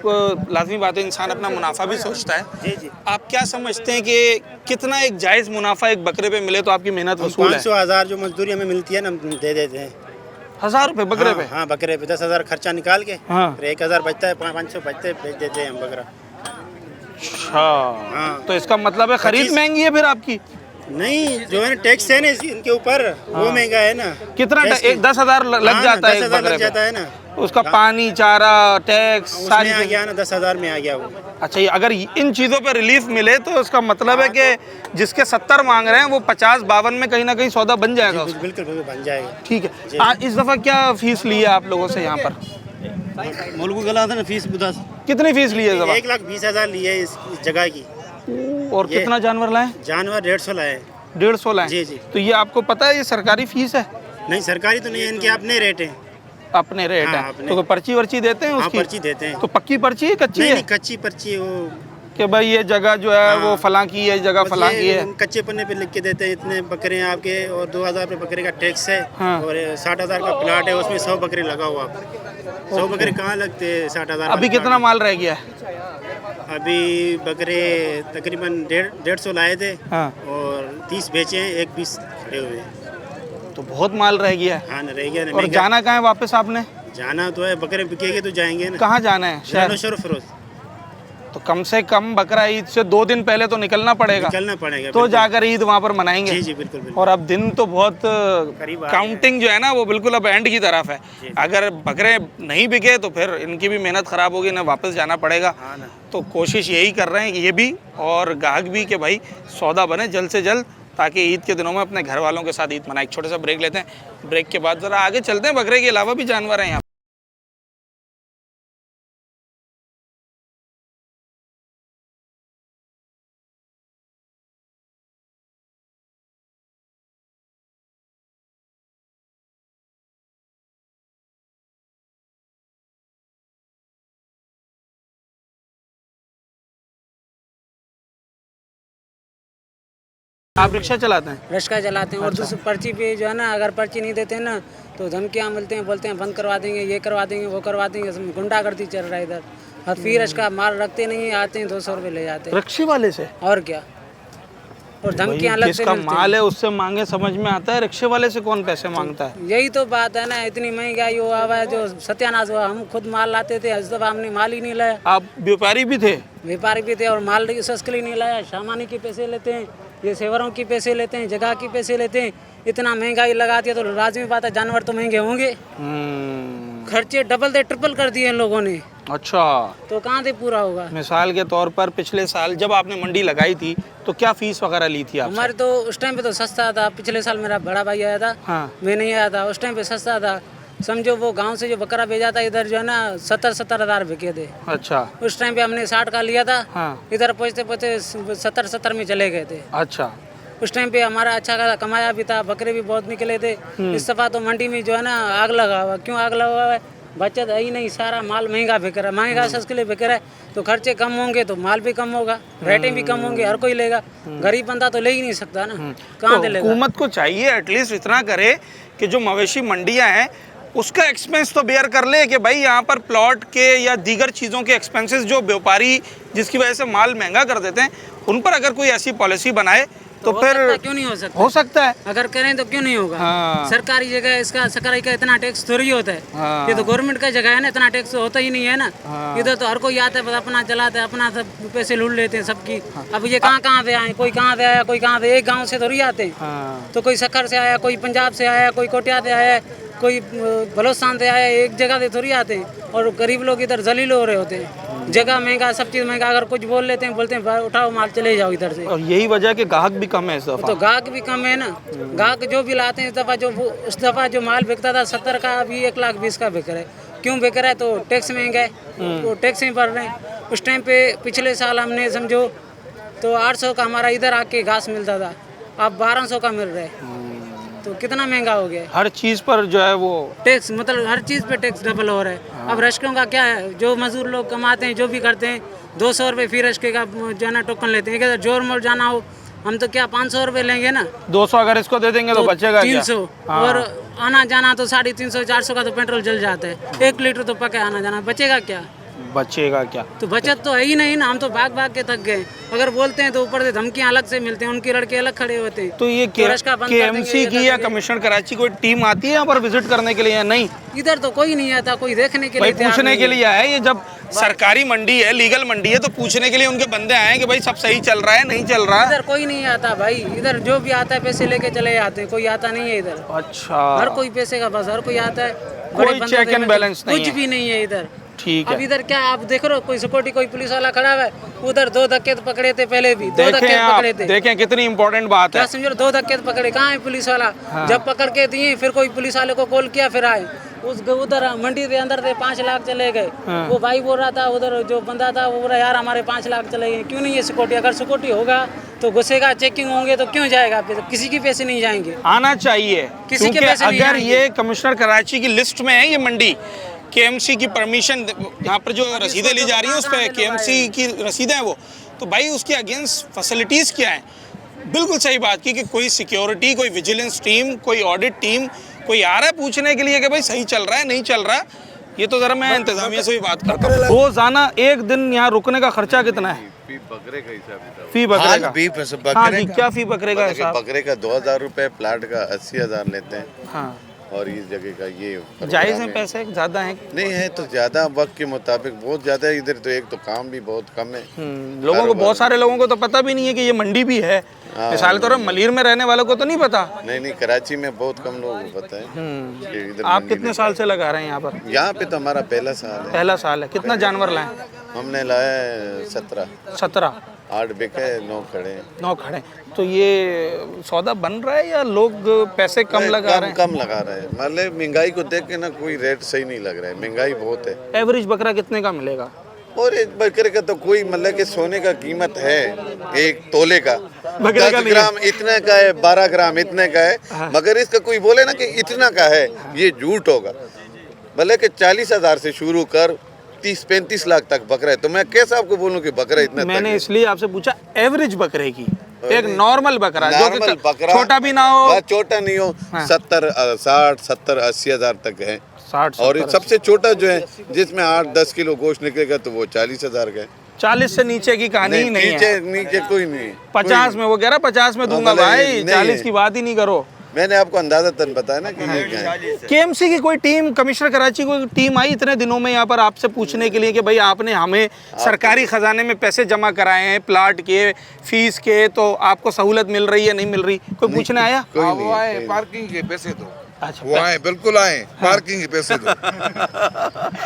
लाजमी बात है, इंसान अपना मुनाफा भी सोचता है। जी जी। आप क्या समझते हैं कि कितना एक जायज़ मुनाफा एक बकरे पे मिले तो आपकी मेहनत वसूल है? 500,000 जो मजदूरी हमें मिलती है ना, हम दे देते हैं। 1000 रुपये बकरे पे? हाँ, बकरे पे 10,000 खर्चा निकाल के, हाँ। फिर 1,000 बचता है, 500 बचते बेच देते हैं हम बकरा। अच्छा, तो इसका मतलब है खरीद महंगी है फिर आपकी? नहीं, जो है ना टैक्स है ना इनके ऊपर, वो महंगा है ना। कितना? 10,000 लग जाता है एक बकरे लग जाता है पे? ना, उसका पानी, चारा, टैक्स सारी आ गया ना, 10,000 में आ गया वो। अच्छा, ये अगर इन चीज़ों पे रिलीफ मिले तो इसका मतलब है कि जिसके 70 मांग रहे हैं वो 50-52 में कहीं ना कहीं सौदा बन जाएगा। बिल्कुल बन जाएगा। ठीक है। इस दफ़ा क्या फीस ली है आप लोगों से यहाँ पर? मुल्क गला था ना, फीस बुदा। कितनी फीस ली है? 1,20,000 ली है इस जगह की। और कितना जानवर लाए? जानवर 150 लाए। 150 लाए? जी जी। तो ये आपको पता है ये सरकारी फीस है? नहीं, सरकारी तो नहीं है, इनके अपने रेट हैं। अपने रेट है? तो कोई पर्ची वर्ची देते हैं उसकी? पर्ची देते हैं। तो पक्की पर्ची है कच्ची है? नहीं, कच्ची पर्ची है वो, कि भाई ये जगह जो है वो फलां की है, जगह फलां की है। कच्चे पन्ने पे लिख के देते हैं, इतने बकरे हैं आपके, और 2,000 रुपये बकरे का टैक्स है, और 60,000 का प्लाट है, उसमें 100 बकरे लगा हुआ। 100 बकरे कहाँ लगते हैं 60,000? अभी कितना माल रह गया है? अभी बकरे तकरीबन 150 लाए थे, और 30 बेचे हैं, एक 20 खड़े हुए हैं। तो बहुत माल रह गया है। हाँ, रह गया। और जाना कहाँ है वापस आपने? जाना तो है, बकरे बिकेंगे तो जाएंगे ना। कहाँ जाना है? शहर फिरोज। तो कम से कम बकरा ईद से 2 दिन पहले तो निकलना पड़ेगा। तो जाकर ईद वहाँ पर मनाएंगे। जी जी, बिल्कुल। और अब दिन तो बहुत काउंटिंग जो है ना वो बिल्कुल अब एंड की तरफ है। अगर बकरे नहीं बिके तो फिर इनकी भी मेहनत ख़राब होगी, ना वापस जाना पड़ेगा। तो कोशिश यही कर रहे हैं कि ये भी और ग्राहक भी कि भाई सौदा बने जल्द से जल्द, ताकि ईद के दिनों में अपने घर वालों के साथ ईद मनाए। एक छोटा सा ब्रेक लेते हैं, ब्रेक के बाद ज़रा आगे चलते हैं। बकरे के अलावा भी जानवर हैं यहाँ। आप रिक्शा चलाते हैं? रिक्शा चलाते हैं। और दूसरी पर्ची पे जो है ना, अगर पर्ची नहीं देते हैं ना तो धमकियाँ मिलते हैं, बोलते हैं बंद करवा देंगे, ये करवा देंगे, वो करवा देंगे। गुंडागर्दी चल रहा है इधर। और फिर इसका माल रखते नहीं, आते हैं 200 रुपये ले जाते हैं रिक्शे वाले से। और क्या, और धमकियाँ अलग से जिसका माल है उससे मांगे, समझ में आता है। रिक्शे वाले से कौन पैसे मांगता है? यही तो बात है ना, इतनी महंगाई हुआ है, जो सत्यानाश हुआ। हम खुद माल लाते थे, इस दफा हमने माल ही नहीं लाया। आप व्यापारी भी थे? व्यापारी भी थे, और माल सस्ते लिए नहीं लाया। सामानी के पैसे लेते हैं, ये सेवरों की पैसे लेते हैं, जगह की पैसे लेते हैं। इतना महंगाई लगा दिया तो लाजमी बात है जानवर तो महंगे होंगे। खर्चे डबल से ट्रिपल कर दिए इन लोगों ने। अच्छा, तो कहाँ से पूरा होगा? मिसाल के तौर पर पिछले साल जब आपने मंडी लगाई थी तो क्या फीस वगैरह ली थी आपसे? हमारे तो उस टाइम पे तो सस्ता था। पिछले साल मेरा बड़ा भाई आया था, मैं नहीं आया था। उस टाइम पे सस्ता था। समझो वो गांव से जो बकरा भेजा था इधर जो है ना 70-70 हज़ार बिके थे। अच्छा। उस टाइम पे हमने 60 का लिया था। इधर पहुँचते पहुँचते 70-70 में चले गए थे। अच्छा। उस टाइम पे हमारा अच्छा खासा कमाया भी था, बकरे भी बहुत निकले थे। इस दफा तो मंडी में जो है ना आग लगा हुआ। क्यों आग लगा हुआ है? बचत है ही नहीं, सारा माल महंगा बिक रहा है। महंगा सस्ते लिए बिक रहा है तो खर्चे कम होंगे तो माल भी कम होगा, रेटें भी कम होंगे, हर कोई लेगा। गरीब बंदा तो ले ही नहीं सकता ना, कहाँ से लेगा? हुकूमत को चाहिए एटलीस्ट इतना करे कि जो मवेशी मंडियाँ हैं उसका एक्सपेंस तो बेयर कर ले कि भाई यहाँ पर प्लॉट के या दीगर चीज़ों के एक्सपेंसेस जो व्यापारी जिसकी वजह से माल महंगा कर देते हैं उन पर अगर कोई ऐसी पॉलिसी बनाए तो फिर क्यों नहीं हो सकता है। अगर करें तो क्यों नहीं होगा? सरकारी जगह इसका सरकारी का इतना टैक्स थोड़ी होता है। ये तो गवर्नमेंट का जगह है ना, इतना टैक्स होता ही नहीं है ना। इधर तो हर कोई आता है, बस अपना चलाता है, अपना सब पैसे लूट लेते हैं सबकी। अब ये कहाँ से आए, कोई कहाँ से आया, कोई कहाँ से, एक गाँव से थोड़ी आते हैं। तो कोई सखर से आया, कोई पंजाब से आया, कोई कोटिया से आया, कोई बलोचिस्तान से आया, एक जगह से थोड़ी आते हैं। और गरीब लोग इधर जलील हो रहे होते हैं। जगह महंगा, सब चीज़ महंगा, अगर कुछ बोल लेते हैं बोलते हैं भाई उठाओ माल चले जाओ इधर से। और यही वजह है कि ग्राहक भी कम है इस दफा। तो ग्राहक भी कम है ना, ग्राहक जो भी लाते हैं इस दफ़ा जो माल बिकता था 70 का अभी 1,20,000 का बिक रहा है। क्यों बिक रहा है? तो टैक्स महंगा है, तो टैक्स ही भर रहे हैं। उस टाइम पे पिछले साल हमने समझो तो 800 का हमारा इधर आके घास मिलता था, अब 1200 का मिल रहा है, तो कितना महंगा हो गया। हर चीज़ पर जो है वो टैक्स, मतलब हर चीज़ पे टैक्स डबल हो रहा है। अब रश्कों का क्या है, जो मजदूर लोग कमाते हैं जो भी करते हैं 200 रुपये फी रश्के का जो है ना टोकन लेते हैं। अगर जोर मोर जाना हो हम तो क्या 500 रुपये लेंगे ना, 200 अगर इसको दे देंगे तो बचेगा 300 और आना जाना तो 350 400 का तो पेट्रोल जल जाता है, 1 लीटर तो पका आना जाना, बचेगा क्या? बचेगा क्या? तो बचत तो है ही नहीं ना, हम तो भाग भाग के थक गए। अगर बोलते हैं तो ऊपर से धमकियां अलग से मिलते हैं, उनके लड़के अलग खड़े होते हैं। तो ये KMC की या कमिश्नर कराची कोई टीम आती है यहाँ पर विजिट करने के लिए या नहीं? इधर तो कोई नहीं आता, कोई देखने के लिए पूछने के लिए आया है। ये जब सरकारी मंडी है, लीगल मंडी है, तो पूछने के लिए उनके बंदे आए कि भाई सब सही चल रहा है नहीं चल रहा है? इधर कोई नहीं आता भाई, इधर जो भी आता है पैसे लेके चले जाते हैं, कोई आता नहीं है इधर। अच्छा, हर कोई पैसे का बस, हर कोई आता है, कोई चेक एंड बैलेंस नहीं, कुछ भी नहीं है इधर। ठीक है। अब इधर क्या आप देख रहे हो, कोई सिक्योरिटी कोई पुलिस वाला खड़ा है, उधर 2 धक्के तो पकड़े थे, पहले भी 2 धक्के पकड़े थे। देखें कितनी इंपॉर्टेंट बात है, क्या समझो, 2 धक्के तो पकड़े, कहाँ है पुलिस वाला? जब पकड़ के दिए फिर कोई पुलिस वाले को कॉल किया, फिर आए उधर मंडी के अंदर थे 5 लाख चले गए। वो भाई बोल रहा था, उधर जो बंदा था वो बोल रहा यार हमारे 5 लाख चले गए। क्यों नहीं है सिक्योरिटी? अगर सिक्योरिटी होगा तो घुसेगा, चेकिंग होंगे तो क्यों जाएगा? किसी के पैसे नहीं जाएंगे, आना चाहिए। किसी के पैसे नहीं अगर ये कमिश्नर कराची की लिस्ट में है ये मंडी, KMC की परमिशन, यहाँ पर जो रसीदें ली जा रही हैं उस पर KMC की रसीदें हैं वो, तो भाई उसके अगेंस्ट फैसिलिटीज़ क्या हैं? बिल्कुल सही बात की कि कोई सिक्योरिटी, कोई विजिलेंस टीम, कोई ऑडिट टीम, कोई आ रहा है पूछने के लिए कि भाई सही चल रहा है नहीं चल रहा। ये तो ज़रा मैं इंतज़ामिया से भी बात करता हूँ। रोज़ाना एक दिन यहाँ रुकने का खर्चा कितना है? फी बकरे का हिसाब, फी बकरे का, बकरे का क्या फी बकरे का हिसाब? बकरे का 2,000 रुपये, प्लाट का 80,000 लेते हैं। हाँ, और इस जगह का ये जायज़ है, पैसे ज़्यादा हैं? नहीं है तो ज़्यादा, वक्त के मुताबिक बहुत ज़्यादा है इधर। तो एक तो काम भी बहुत कम है, लोगों को, बहुत सारे लोगों को तो पता भी नहीं है कि ये मंडी भी है। मिसाल तौर पर मलीर में रहने वालों को तो नहीं पता। नहीं, कराची में बहुत कम लोगों को पता है। आप कितने साल से लगा रहे हैं यहाँ पर? यहाँ पे तो हमारा पहला साल है। पहला साल है। कितना जानवर लाए? हमने लाया 17। 8 बिके, 9 खड़े। 9 खड़े। तो ये सौदा बन रहा है या लोग पैसे कम लगा रहे हैं? कम लगा रहे हैं, मतलब महंगाई को देख के ना कोई रेट सही नहीं लग रहा है, महंगाई बहुत है। एवरेज बकरा कितने का मिलेगा? और एक बकरे का तो कोई मतलब कि सोने का कीमत है, एक तोले का 10 ग्राम इतने का है, 12 ग्राम इतने का है, मगर इसका कोई बोले ना कि इतना का है, ये झूठ होगा। मतलब कि 40,000 से शुरू कर 30-35 लाख तक बकरा है, तो मैं कैसे आपको बोलूं कि बकरा इतना? मैंने इसलिए आपसे पूछा एवरेज बकरे की, एक नॉर्मल बकरा, नॉर्मल बकरा, छोटा भी ना हो, छोटा नहीं हो, 60, 60, 70, 80,000 तक है। 60, और सबसे छोटा जो है जिसमें 8-10 किलो गोश्त निकलेगा तो वो 40,000 का है। 40 से नीचे की कहानी ही नहीं है। नीचे कोई नहीं। 50 में, वो कह रहा 50 में दूंगा भाई, 40 की बात ही नहीं करो। मैंने आपको अंदाजा तन बताया ना कि ये क्या है। KMC की कोई टीम, कमिश्नर कराची कोई टीम आई इतने दिनों में यहाँ पर आपसे पूछने के लिए कि भाई आपने हमें सरकारी खजाने में पैसे जमा कराए हैं प्लाट के, फीस के, तो आपको सहूलत मिल रही है नहीं मिल रही? कोई पूछने आया? वो आए पार्किंग के पैसे दो। अच्छा, वो आए, बिल्कुल आए, पार्किंग के पैसे दो।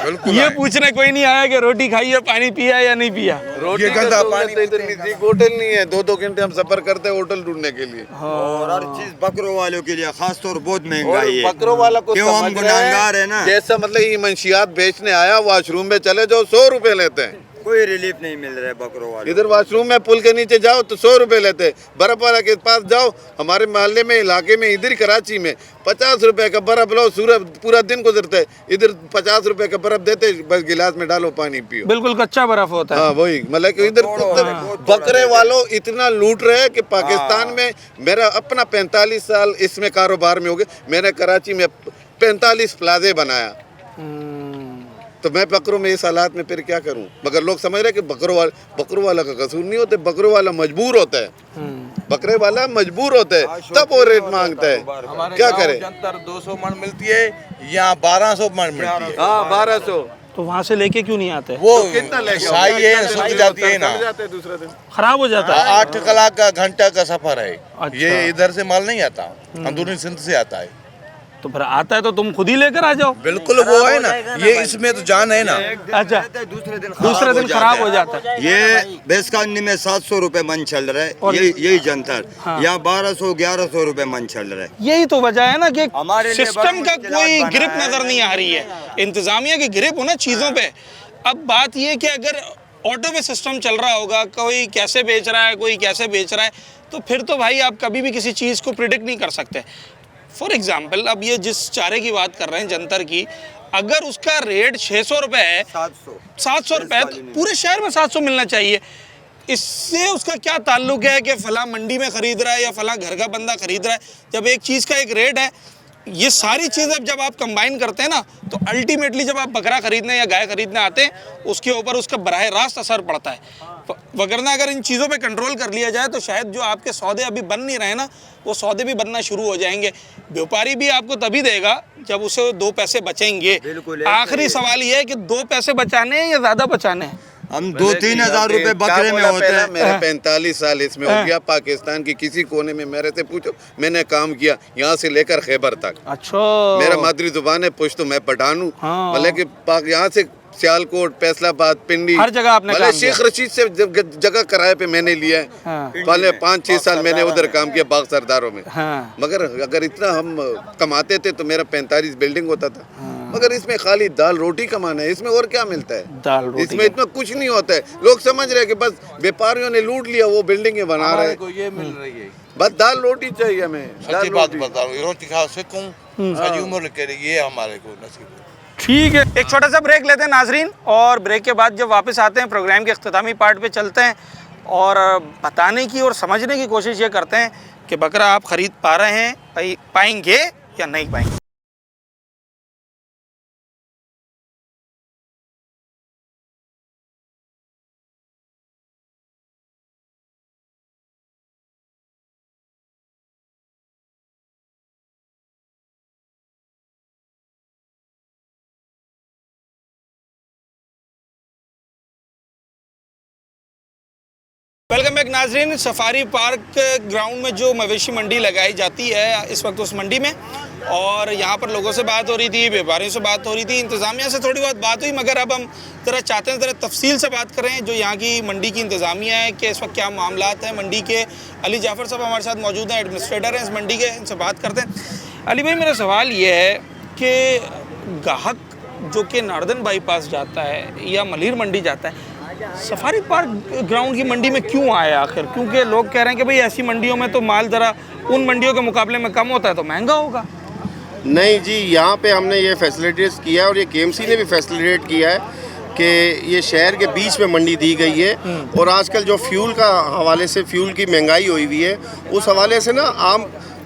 बिल्कुल ये पूछने कोई नहीं आया कि रोटी खाई है, पानी पिया या नहीं पिया? रोटी का पानी तो इधर नजदीक होटल नहीं है, 2-2 घंटे हम सफर करते हैं होटल ढूंढने के लिए। और हर चीज बकरों वालों के लिए खास तौर बहुत महंगाई है। बकरों वाला को क्यों हम गुनाहगार है ना? जैसा मतलब ये मंशियात बेचने आया, वॉशरूम में चले जाओ 100 रुपए लेते हैं, कोई रिलीफ नहीं मिल रहा है बकरों वाले। इधर वॉशरूम में पुल के नीचे जाओ तो 100 रुपए लेते हैं, बर्फ वाला के पास जाओ, हमारे मोहल्ले में, इलाके में, इधर कराची में 50 रुपए का बर्फ लो, सूरज पूरा दिन गुजरता है, इधर 50 रुपए का बर्फ देते, बस गिलास में डालो पानी पियो, बिल्कुल कच्चा बर्फ होता है। हाँ वही, मतलब कि इधर बकरे वालों इतना लूट रहे हैं कि पाकिस्तान में, मेरा अपना 45 साल इसमें कारोबार में हो गए, मैंने कराची में 45 प्लाजे बनाया, तो मैं बकरों में इस हालात में फिर क्या करूं? मगर लोग समझ रहे कि बकरों वाला का कसूर नहीं होता, बकरों वाला मजबूर होता है, बकरे वाला मजबूर होता है, तब वो रेट मांगता है। क्या करे? 200 मन मिलती है, यहाँ 1200 मन मिलती है। हाँ 1200। तो वहाँ से लेके क्यों नहीं आते? वो कितना लेके साई है, सूख जाती है ना, दूसरा दिन खराब हो जाता है। 8 कलाक का घंटा का सफर है। ये इधर से माल नहीं आता, अंदरूनी सिंध से आता है। तो फिर आता है तो तुम खुद ही लेकर आ जाओ। बिल्कुल वो है ना, ये इसमें तो जान है ना। अच्छा, दूसरे दिन खराब हो जाता है। ये बेसकानी में 700 रुपए मन चल रहा है, यही जंतर। यहाँ 1200-1100 रुपए मन चल रहा है। यही तो वजह है ना कि सिस्टम का कोई ग्रिप नजर नहीं आ रही है, इंतजामिया की ग्रिप हो ना चीजों पे। अब बात ये कि अगर ऑटो पे सिस्टम चल रहा होगा, कोई कैसे बेच रहा है, कोई कैसे बेच रहा है, तो फिर तो भाई आप कभी भी किसी चीज़ को प्रिडिक्ट नहीं कर सकते। फॉर एग्जाम्पल, अब ये जिस चारे की बात कर रहे हैं जंतर की, अगर उसका रेट 600 रुपये है, 700 रुपये, तो पूरे शहर में 700 मिलना चाहिए। इससे उसका क्या ताल्लुक है कि फला मंडी में ख़रीद रहा है या फला घर का बंदा ख़रीद रहा है, जब एक चीज़ का एक रेट है। ये सारी चीज़ें जब आप कंबाइन करते हैं ना, तो अल्टीमेटली जब आप बकरा खरीदने या गाय खरीदने आते हैं, उसके ऊपर उसका बराह रास्त असर पड़ता है। वगरना अगर इन चीज़ों पे कंट्रोल कर लिया जाए तो शायद जो आपके सौदे अभी बन नहीं रहे ना, वो सौदे भी बनना शुरू हो जाएंगे। व्यापारी भी आपको तभी देगा जब उसे 2 पैसे बचेंगे। आखिरी सवाल ये है कि 2 पैसे बचाने हैं या ज़्यादा बचाने हैं? हम 2-3 हज़ार रुपए बकरे में होते हैं। मेरे 45 साल इसमें हो गया। पाकिस्तान की किसी कोने में मेरे से पूछो, मैंने काम किया यहाँ से लेकर खैबर तक। अच्छा, मेरा मादरी जुबान है पुश्तो, मैं पठान हूँ। मतलब कि यहाँ से सियालकोट, फैसलाबाद, पिंडी, हर जगह आपने काम शेख रशीद से जगह किराए पे मैंने लिया है। पहले 5-6 साल मैंने उधर काम किया बाग सरदारों में। मगर अगर इतना हम कमाते थे तो मेरा 45 बिल्डिंग होता था। मगर इसमें खाली दाल रोटी कमाना है, इसमें और क्या मिलता है? दाल रोटी, इसमें इतना कुछ नहीं होता है। लोग समझ रहे हैं कि बस व्यापारियों ने लूट लिया, वो बिल्डिंगें बना रहे हैं। ये मिल रही है, बस दाल रोटी चाहिए हमें। सच्ची बात बता रहा हूँ, रोटी खा सकूं सारी उम्र के लिए, ये हमारे को नसीब है। ठीक है, एक छोटा सा ब्रेक लेते हैं नाजरीन, और ब्रेक के बाद जब वापस आते हैं प्रोग्राम के इख्तितामी पार्ट पे चलते हैं और बताने की और समझने की कोशिश ये करते हैं कि बकरा आप ख़रीद पा रहे हैं, पाएंगे या नहीं पाएंगे। वेलकम बैक नाजरीन। सफारी पार्क ग्राउंड में जो मवेशी मंडी लगाई जाती है इस वक्त उस मंडी में, और यहाँ पर लोगों से बात हो रही थी, व्यापारियों से बात हो रही थी, इंतज़ामिया से थोड़ी बहुत बात हुई, मगर अब हम ज़रा चाहते हैं ज़रा तफसील से बात करें जो यहाँ की मंडी की इंतज़ामिया है कि इस वक्त क्या मामलात हैं मंडी के। अली जाफ़र साहब हमारे साथ मौजूद हैं, एडमिनिस्ट्रेटर हैं इस मंडी के, इनसे बात करते हैं। अली भाई, मेरा सवाल ये है कि गाहक जो कि नार्दन बाईपास जाता है या मलीर मंडी जाता है, सफारी पार्क ग्राउंड की मंडी में क्यों आया आखिर? क्योंकि लोग कह रहे हैं कि भाई ऐसी मंडियों में तो माल ज़रा उन मंडियों के मुकाबले में कम होता है तो महंगा होगा। नहीं जी, यहाँ पे हमने ये फैसिलिटीज़ किया है और ये केएमसी ने भी फैसिलिटेट किया है कि ये शहर के बीच में मंडी दी गई है। और आजकल जो फ्यूल का हवाले से, फ्यूल की महंगाई हुई हुई है, उस हवाले से ना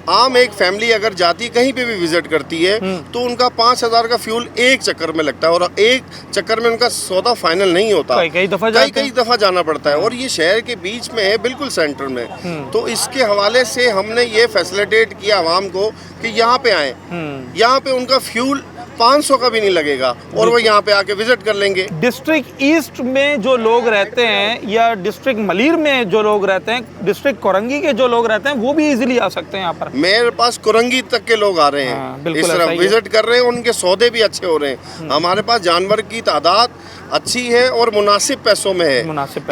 आम एक फैमिली अगर जाती कहीं पे भी विज़िट करती है तो उनका 5000 का फ्यूल एक चक्कर में लगता है, और एक चक्कर में उनका सौदा फाइनल नहीं होता, कई दफ़ा जाना पड़ता है। और ये शहर के बीच में है, बिल्कुल सेंटर में। तो इसके हवाले से हमने ये फैसिलिटेट किया आवाम को कि यहाँ पे आएँ, यहाँ पे उनका फ्यूल 500 का भी नहीं लगेगा और वो यहाँ पे आके विजिट कर लेंगे। डिस्ट्रिक्ट ईस्ट में जो लोग रहते हैं या डिस्ट्रिक्ट मलीर में जो लोग रहते हैं, डिस्ट्रिक्ट कोरंगी के जो लोग रहते हैं, वो भी इजीली आ सकते हैं यहाँ पर। मेरे पास कोरंगी तक के लोग आ रहे हैं, इस तरह विजिट कर रहे हैं, उनके सौदे भी अच्छे हो रहे हैं। हमारे पास जानवर की तादाद अच्छी है और मुनासिब पैसों में है।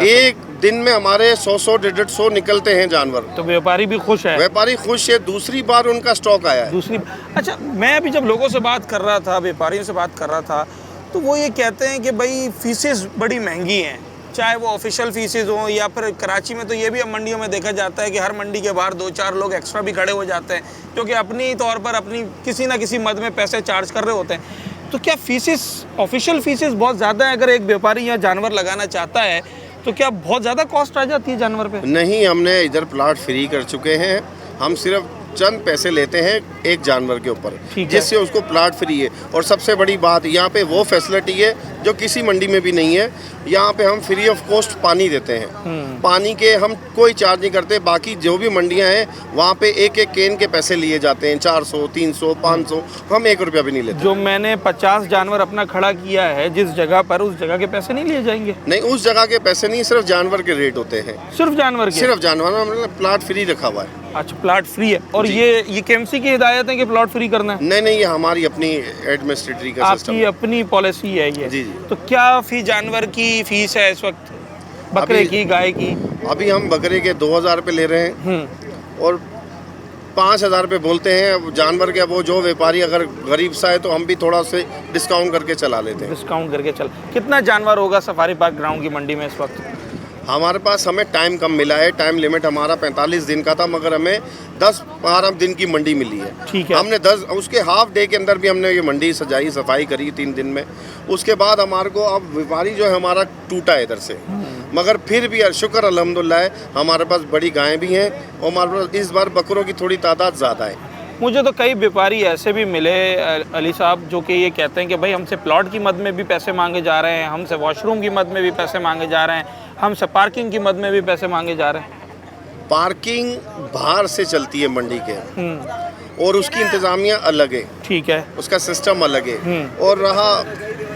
एक दिन में हमारे 100-150 निकलते हैं जानवर, तो व्यापारी भी खुश है। व्यापारी खुश है, दूसरी बार उनका स्टॉक आया है। अच्छा, मैं अभी जब लोगों से बात कर रहा था, व्यापारियों से बात कर रहा था, तो वो ये कहते हैं कि भाई फीसेस बड़ी महंगी हैं, चाहे वो ऑफिशियल फीसेस हों या फिर कराची में तो ये भी अब मंडियों में देखा जाता है कि हर मंडी के बाहर 2-4 लोग एक्स्ट्रा भी खड़े हो जाते हैं क्योंकि अपनी तौर पर अपनी किसी ना किसी मद में पैसे चार्ज कर रहे होते हैं। तो क्या फीसेस, ऑफिशियल फीसेस बहुत ज़्यादा है? अगर एक व्यापारी यहाँ जानवर लगाना चाहता है तो क्या बहुत ज़्यादा कॉस्ट आ जाती है जानवर पे? नहीं, हमने इधर प्लाट फ्री कर चुके हैं। हम सिर्फ चंद पैसे लेते हैं एक जानवर के ऊपर, जिससे उसको प्लाट फ्री है। और सबसे बड़ी बात यहाँ पे वो फैसिलिटी है जो किसी मंडी में भी नहीं है। यहाँ पे हम फ्री ऑफ कॉस्ट पानी देते हैं, पानी के हम कोई चार्ज नहीं करते। बाकी जो भी मंडियाँ हैं वहाँ पे एक एक केन के पैसे लिए जाते हैं, 400, 300, 500, हम 1 रुपया भी नहीं लेते। जो मैंने 50 जानवर अपना खड़ा किया है जिस जगह पर, उस जगह के पैसे नहीं लिए जाएंगे? नहीं, उस जगह के पैसे नहीं, सिर्फ जानवर के रेट होते हैं। सिर्फ जानवर के? सिर्फ जानवर, हमने प्लाट फ्री रखा हुआ है। अच्छा, प्लाट फ्री है। और ये केएमसी की हिदायत है कि प्लॉट फ्री करना है? नहीं नहीं, ये हमारी अपनी एडमिनिस्ट्रेटरी का सिस्टम, आपकी अपनी पॉलिसी है ये? जी जी। तो क्या फी जानवर की फीस है इस वक्त, बकरे की, गाय की? अभी हम बकरे के 2000 रुपये ले रहे हैं और 5000 रुपये बोलते हैं जानवर के। वो जो व्यापारी अगर गरीब सा है तो हम भी थोड़ा से डिस्काउंट करके चला लेते हैं। डिस्काउंट करके चल। कितना जानवर होगा सफारी पार्क ग्राउंड की मंडी में इस वक्त? हमारे पास, हमें टाइम कम मिला है। टाइम लिमिट हमारा 45 दिन का था, मगर हमें 10-12 दिन की मंडी मिली है। ठीक है। हमने 10 उसके हाफ डे के अंदर भी हमने ये मंडी सजाई, सफाई करी 3 दिन में। उसके बाद हमारे को अब व्यापारी जो है हमारा टूटा है इधर से, मगर फिर भी शुक्र अल्हम्दुलिल्लाह है हमारे पास बड़ी गायें भी हैं और हमारे पास इस बार बकरों की थोड़ी तादाद ज़्यादा है। मुझे तो कई व्यापारी ऐसे भी मिले अली साहब जो कि ये कहते हैं कि भाई हमसे प्लॉट की मद में भी पैसे मांगे जा रहे हैं, हमसे वॉशरूम की मद में भी पैसे मांगे जा रहे हैं, हमसे पार्किंग की मद में भी पैसे मांगे जा रहे हैं। पार्किंग बाहर से चलती है मंडी के और उसकी इंतज़ामिया अलग है। ठीक है। उसका सिस्टम अलग है। और रहा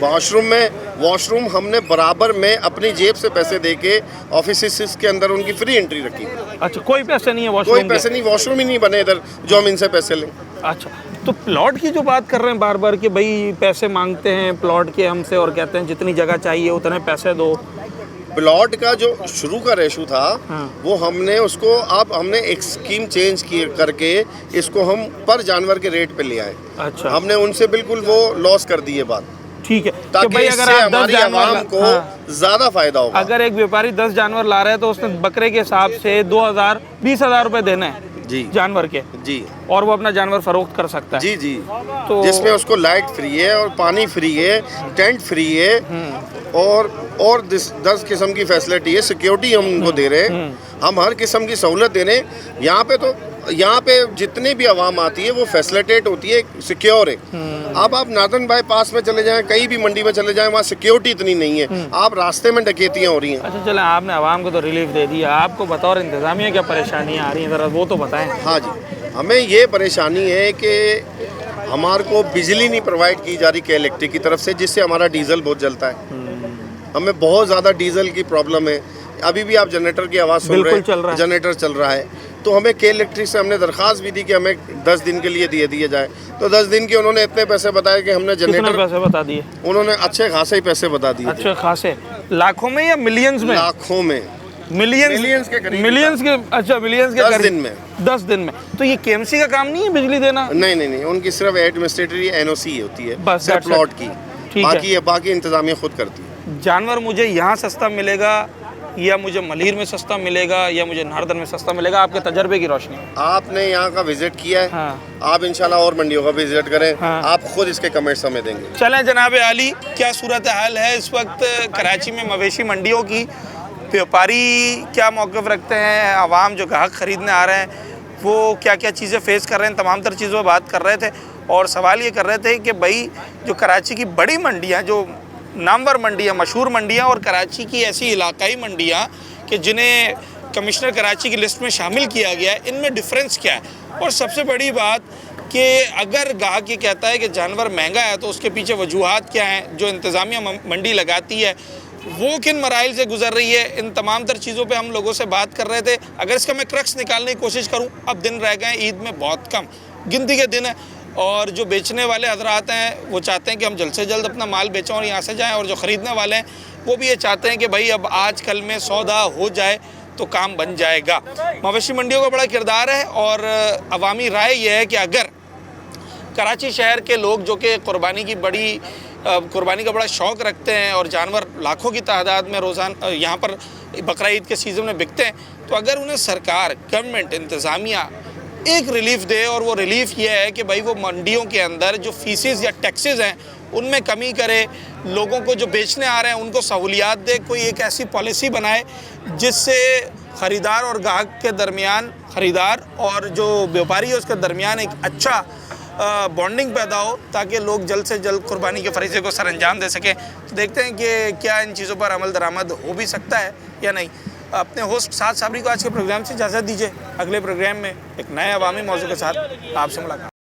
वॉशरूम में, वॉशरूम हमने बराबर में अपनी जेब से पैसे दे के ऑफिस के अंदर उनकी फ्री एंट्री रखी। अच्छा, कोई पैसे नहीं है वॉशरूम? कोई पैसे नहीं, वॉशरूम ही नहीं बने इधर जो हम इनसे पैसे लें। अच्छा, तो प्लॉट की जो बात कर रहे हैं बार बार कि भाई पैसे मांगते हैं प्लॉट के हमसे और कहते हैं जितनी जगह चाहिए उतने पैसे दो। प्लॉट का जो शुरू का रेशू था वो हमने उसको, अब हमने एक स्कीम चेंज की करके इसको हम पर जानवर के रेट पे ले आए। अच्छा। हमने उनसे बिल्कुल वो लॉस कर दी है बात। ठीक है, ताकि भाई अगर आप 10 जानवर को ज्यादा फायदा होगा। अगर एक व्यापारी 10 जानवर ला रहे हैं तो उसने बकरे के हिसाब से 20,000-20,000 रुपए देने हैं जी जानवर के जी, और वो अपना जानवर फरोख्त कर सकता है। जी जी। तो जिसमें उसको लाइट फ्री है और पानी फ्री है, टेंट फ्री है और 10 किस्म की फैसिलिटी है। सिक्योरिटी हम उनको दे रहे हैं, हम हर किस्म की सहूलत दे रहे हैं। यहाँ पे जितनी भी आवाम आती है वो फैसिलिटेट होती है, सिक्योर है। अब आप नादन बाईपास में चले जाएं, कहीं भी मंडी में चले जाएं, वहाँ सिक्योरिटी इतनी नहीं है। आप रास्ते में डकैतियाँ हो रही हैं। अच्छा चले, आपने आवाम को तो रिलीफ दे दिया, आपको बतौर इंतजामिया क्या परेशानियाँ आ रही हैं ज़रा वो तो बताएं। हाँ जी, हमें ये परेशानी है कि हमारे को बिजली नहीं प्रोवाइड की जा रही के इलेक्ट्रिक की तरफ से, जिससे हमारा डीजल बहुत जलता है। हमें बहुत ज़्यादा डीजल की प्रॉब्लम है। अभी भी आप जनरेटर की आवाज़ सुन रहे हैं, जनरेटर चल रहा है। तो हमें के इलेक्ट्रिक से हमने दरख्वास्त भी दी कि हमें 10 दिन के लिए दिए जाए। तो 10 दिन के उन्होंने इतने पैसे बताए कि हमने जनरेटर, पैसे बता दिए उन्होंने अच्छे खासे ही पैसे बता दिए। अच्छे खासे लाखों में या मिलियंस में? लाखों में, मिलियंस के करीब, मिलियंस के। अच्छा, मिलियंस के 10 दिन में। 10 दिन में। तो ये केएमसी का काम नहीं है बिजली देना? नहीं, उनकी सिर्फ एडमिनिस्ट्रेटरी NOC होती है बस प्लॉट की, बाकी इंतजामिया खुद करती है। जानवर मुझे यहाँ सस्ता मिलेगा या मुझे मलीर में सस्ता मिलेगा या मुझे नारदन में सस्ता मिलेगा, आपके तजर्बे की रोशनी? आपने यहाँ का विजिट किया है। आप इंशाल्लाह और मंडियों का विजिट करें। आप खुद इसके कमेंट्स हमें देंगे। चलें जनाब आली, क्या सूरत हाल है इस वक्त कराची में मवेशी मंडियों की? व्यापारी क्या मौक़िफ़ रखते हैं, आवाम जो ग्राहक ख़रीदने आ रहे हैं वो क्या क्या चीज़ें फेस कर रहे हैं, तमाम तर चीज़ों पर बात कर रहे थे। और सवाल ये कर रहे थे कि भाई जो कराची की बड़ी मंडियाँ, जो नामवर मंडियाँ, मशहूर मंडियाँ और कराची की ऐसी इलाकाई मंडियाँ कि जिन्हें कमिश्नर कराची की लिस्ट में शामिल किया गया है, इनमें डिफरेंस क्या है? और सबसे बड़ी बात कि अगर ग्राहक ये कहता है कि जानवर महंगा है तो उसके पीछे वजूहात क्या हैं, जो इंतज़ामिया मंडी लगाती है वो किन मराइल से गुजर रही है, इन तमाम तर चीज़ों पे हम लोगों से बात कर रहे थे। अगर इसका मैं क्रक्स निकालने की कोशिश करूँ, अब दिन रह गए ईद में बहुत कम, गिनती के दिन है, और जो बेचने वाले हजरात हैं वो चाहते हैं कि हम जल्द से जल्द अपना माल बेचें और यहाँ से जाएं, और जो ख़रीदने वाले हैं वो भी ये चाहते हैं कि भाई अब आज कल में सौदा हो जाए तो काम बन जाएगा। मवेशी मंडियों का बड़ा किरदार है और अवामी राय ये है कि अगर कराची शहर के लोग जो कि कुर्बानी का बड़ा शौक़ रखते हैं और जानवर लाखों की तादाद में रोज़ाना यहाँ पर बकरा ईद के सीज़न में बिकते हैं, तो अगर उन्हें सरकार, गवर्नमेंट, इंतज़ामिया एक रिलीफ दे, और वो रिलीफ ये है कि भाई वो मंडियों के अंदर जो फीसेस या टैक्सेस हैं उनमें कमी करे, लोगों को जो बेचने आ रहे हैं उनको सहूलियात दे, कोई एक ऐसी पॉलिसी बनाए जिससे ख़रीदार और ग्राहक के दरमियान, ख़रीदार और जो व्यापारी है उसके दरमियान एक अच्छा बॉन्डिंग पैदा हो ताकि लोग जल्द से जल्द कुर्बानी के फरीज़े को सरअंजाम दे सकें। तो देखते हैं कि क्या इन चीज़ों पर अमल दरामद हो भी सकता है या नहीं। अपने होस्ट साद साबरी को आज के प्रोग्राम से इजाज़त दीजिए। अगले प्रोग्राम में एक नए अवामी मौजू के साथ आपसे मुलाकात।